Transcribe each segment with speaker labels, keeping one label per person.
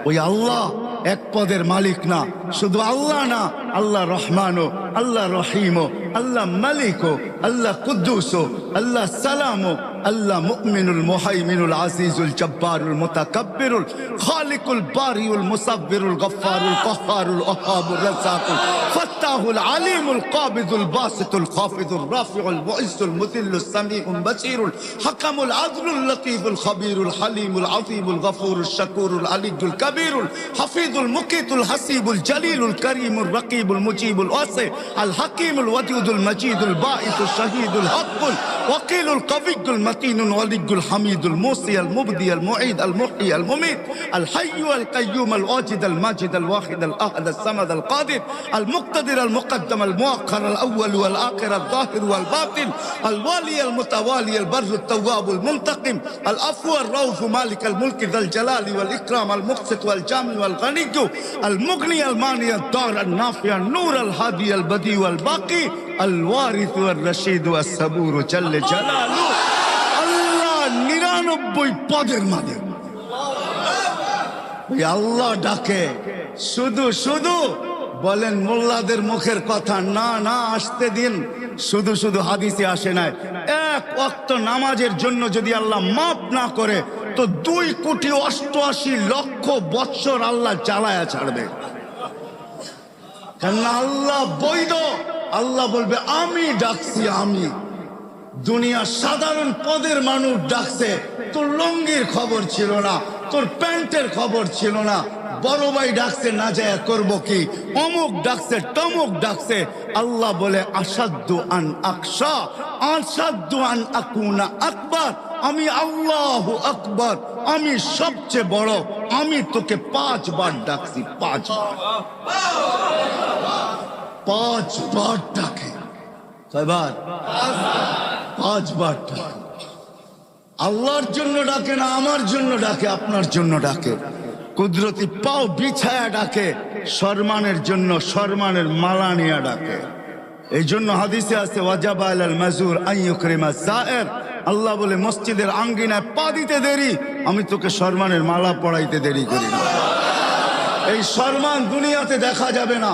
Speaker 1: ওই আল্লাহ এক পদের মালিক না, শুধু আল্লাহ না, আল্লাহ রহমানও, আল্লাহ রহিমও, আল্লাহ মালিকও, আল্লাহ কুদ্দুসও, আল্লাহ সালামও, আল্লাহ মুমিনুল মুহাইমিনুল আজিজুল জব্বারুল মুতাকাব্বিরুল খালিকুল বারিউল মুসাব্বিরুল গফফারুল কহ্হারুল ওহাবুর রাজ্জাকুল ফাত্তাহুল আলিমুল কাবিদুল বাসিতুল খাফিদুর রাফিউল মুইজ্জুল মুযিল্লুস সামিউল বাসীরুল হাকামুল আদলুল লতীফুল খবীরুল হালিমুল আযীমুল গফুরুশ শাকুরুল আলিয়ুল কবীরুল হাফিজুল মুকিতুল হাসিবুল জলিলুল করিমুর রকিবুল মুজিবুল ওয়াসি আল হাকিমুল ওয়াদুদুল মজিদুল বাঈসুল শহীদুল হকুল ওয়াকিলুল কবিয়ুল متين ولي الحميد الموصي المبدي المعيد المحيي المميت الحي القيوم الواجد الماجد الواحد الأحد الصمد القادر المقتدر المقدم المؤخر الأول والآخر الظاهر والباطن الوالي المتوالي البر التواب المنتقم العفو الرؤوف مالك الملك ذا الجلال والإكرام المقسط والجامع والغني المغني المانع الضار النافع النور الهادي البديع والباقي الوارث والرشيد والصبور جل جلاله 99 পদের মালিক। আল্লাহ ডাকে শুধু শুধু বলেন মোল্লাদের মুখের কথা না, না আসতে দিন। শুধু শুধু হাদিসে আসে নাই, এক ওয়াক্ত নামাজের জন্য যদি আল্লাহ মাফ না করে তো 2,88,00,000 বৎসর আল্লাহ জ্বালায়া ছাড়বে। কারণ আল্লাহ বৈধ, আল্লাহ বলবে আমি ডাকছি। আমি দুনিয়া সাধারণ পদের মানুষ ডাকছে, তোর লঙ্গির খবর ছিল না, তোর প্যান্টের খবর ছিল না, বড় ভাই ডাকছে না যায় করব কি, অমুক ডাকছে তমুক ডাকছে। আল্লাহ বলে আসাদ্দু আন আকশা আসাদ্দু আন আকুনা আকবার, আমি আল্লাহু আকবার, আমি সবচেয়ে বড়। আমি তোকে 5 বার ডাকছি, 5 বার ডাকে। কয়বার? 5 বার ডাকে। আল্লাহর জন্য ডাকে না, আমার জন্য ডাকে, আপনার জন্য ডাকে। কুদরতি পাও বিছায়া ডাকে, সম্মানের জন্য সম্মানের মালা নিয়ে ডাকে। এই জন্য হাদিসে আছে ওয়াজাবা আলাল মাজুর আন ইউকরিমা যায়ের, আল্লাহ বলে মসজিদের আঙ্গিনায় পা দিতে দেরি, আমি তোকে সম্মানের মালা পড়াইতে দেরি করি না। এই সম্মান দুনিয়াতে দেখা যাবে না,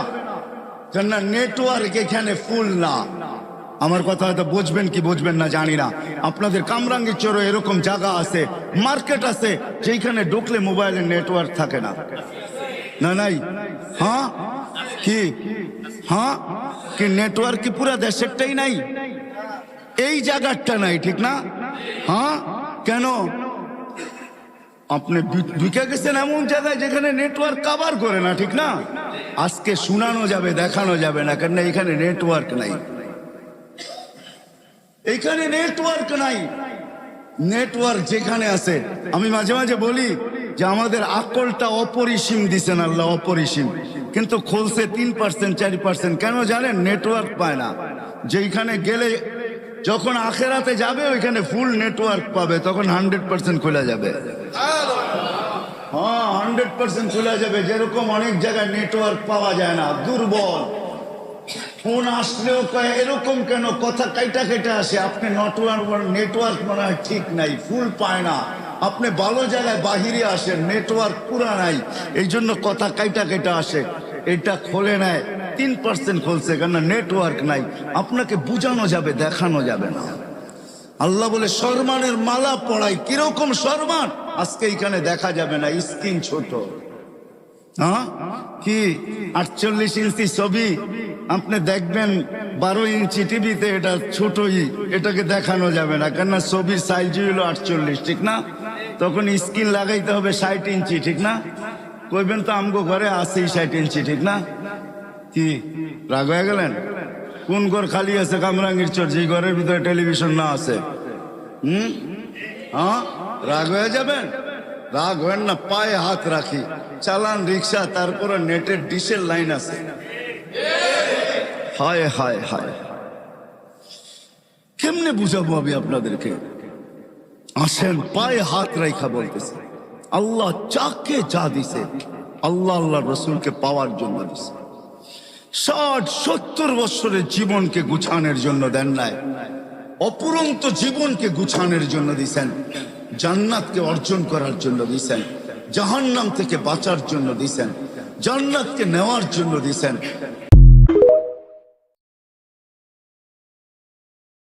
Speaker 1: কেননা নেটওয়ার্ক এখানে ফুল না। আমার কথা হয়তো বুঝবেন কি বুঝবেন না জানি না। আপনাদের কামরাঙ্গীর চরে এরকম জায়গা আছে, মার্কেট আছে, যেখানে ঢুকলে মোবাইলের নেটওয়ার্ক থাকে না। না নাই? হ্যাঁ কি? হ্যাঁ কি নেটওয়ার্ক কি পুরা দেশেরটাই নাই? এই জায়গাটা নাই, ঠিক না? হ্যাঁ কেন? আপনি ঢুকে গেছেন এমন জায়গায় যেখানে নেটওয়ার্ক কভার করে না, ঠিক না? আজকে শোনানো যাবে, দেখানো যাবে না, কেন এখানে নেটওয়ার্ক নাই। এইখানে নেটওয়ার্ক নাই। নেটওয়ার্ক যেখানে আছে, আমি মাঝে মাঝে বলি যে আমাদের আকলটা অপরিসীম দিছেন আল্লাহ, অপরিসীম, কিন্তু খুলছে 3% 4%। কেন জানেন? নেটওয়ার্ক পায় না। যেখানে গেলে যখন আখেরাতে যাবে ওইখানে ফুল নেটওয়ার্ক পাবে, তখন 100% খোলা যাবে। হ্যাঁ 100% খোলা যাবে। যেরকম অনেক জায়গায় নেটওয়ার্ক পাওয়া যায় না, দুর্বল। ফোন আসলেও কয় এরকম কেন, কথা কাইটা কাইটা আসে। আপনি নেটওয়ার্ক মনে হয় ঠিক নাই, ফুল পায় না। আপনি ভালো জায়গায় বাহিরে আসেন, নেটওয়ার্ক পুরা নাই, এই জন্য কথা কাইটা কাইটা আসে। এটা খোলে নেয় 3% খুলছে, কেন নেটওয়ার্ক নাই। আপনাকে বুঝানো যাবে, দেখানো যাবে না। আল্লাহ বলে সম্মানের মালা পড়াই। কিরকম সম্মান? আজকে এখানে দেখা যাবে না, স্ক্রিন ছোট। হ্যাঁ কি 48 ইঞ্চি ছবি আপনি দেখবেন, 12 ইঞ্চি টিভিতে, এটা ছোটই, এটাকে দেখানো যাবে না, কেননা ছবির সাইজ হলো 48, ঠিক না? তখন স্ক্রিন লাগাইতে হবে 60 ইঞ্চি, ঠিক না? কইবেন তো আমগো ঘরে আছে 60 ইঞ্চি, ঠিক না? কি রাগ হয়ে গেলেন? কোন ঘর খালি আছে কামরাঙ্গীর চর যে ঘরের ভিতরে টেলিভিশন না আছে? হ্যাঁ রাগ হয়ে যাবেন? রাগ হবেন না, পায়ে হাত রাখি। চালান রিক্সা, তারপরে নেটের ডিশের লাইন আছে। হায় হায় হায়, কেমনে বুঝাবো আমি আপনাদেরকে? আসেন, পায়ে হাত রাখা বলতেছে। আল্লাহ যাকে যা দিছে, আল্লাহ আল্লাহ রসুলকে পাওয়ার জন্য দিছে। 60-70 বছরের জীবনকে গুছানোর জন্য দেন নাই, অপুরন্ত জীবনকে গুছানোর জন্য দিছেন, জান্নাতকে অর্জন করার জন্য দিছেন। জাহান্নাম থেকে বাঁচার জন্য দিছেন, জান্নাতকে নেওয়ার জন্য দিছেন।